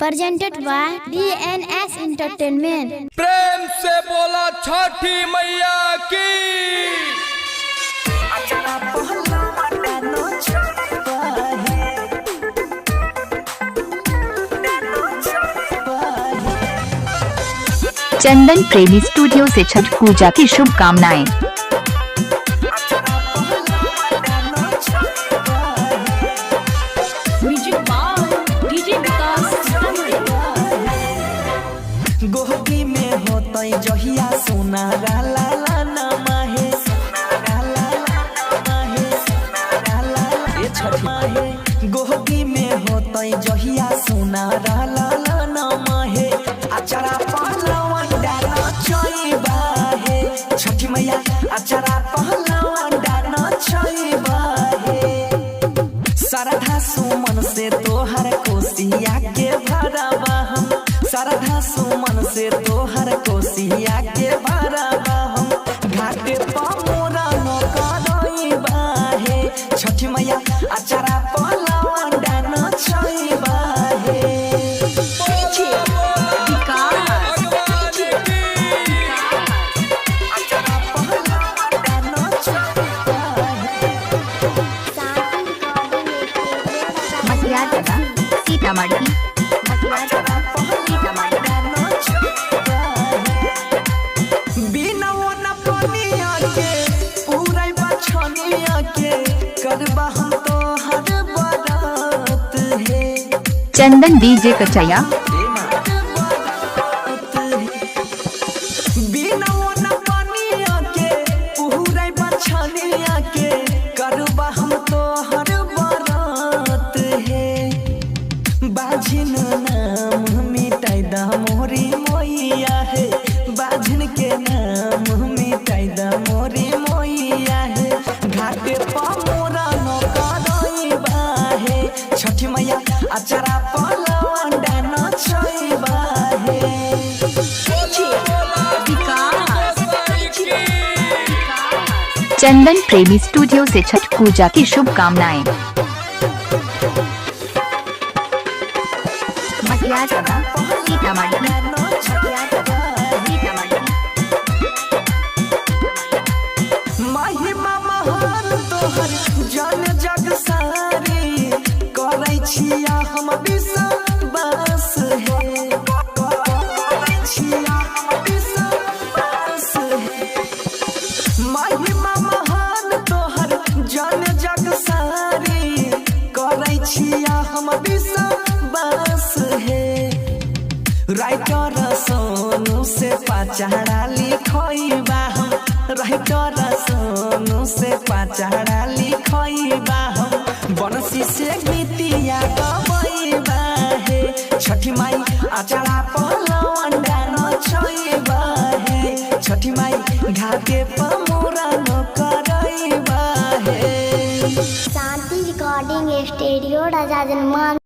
presented by DNS Entertainment। प्रेम से बोला छठी मैया की। चंदन प्रेमी स्टूडियो से छठ पूजा की शुभकामनाएं। गोहगी में होतई जहिया सोना ला नमा है गोहगी में होतई जहिया सोना ला नमा है अचारा पहलवन डाना चईबा है छठी मैया अचारा पहलवन डाना चईबा है सरधा सुमन से तोहर कोसिया के भरवा हम सरधा सुमन से तोहर कोसिया के भरवा हम घाटे पमोरा न करईबा है छठी मैया अचारा पहलवन डाना चईबा है सीतामढ़ी चंदन डीजे कचैया बाझिन नाम मिटाई दा मोरी मोइया है बाझिन के नाम मिटाई दा मोरी मोइया है घाटे पमोरा न करईबा है छठी मैया अचारा पहलवन डाना चईबा है चंदन प्रेमी स्टूडियो से छठ पूजा की शुभकामनाएं। महिमा महान तोहर जन जग सारी करै छिया हम विश्वास है करै छिया हम विश्वास है महिमा महान तोहर जन जग सारी करै छिया हम विश्वास है राइटर सोनू से पाचारा लिखइबा हम राइटर सोनू से पाचारा लिखइबा हम बनसी से गीतिया गबइबा है छठी माई अचारा पहलवन डाना चईबा है छठी माई घाटे पमोरा न करईबा है। शांति रिकॉर्डिंग स्टूडियो राजा जनमान।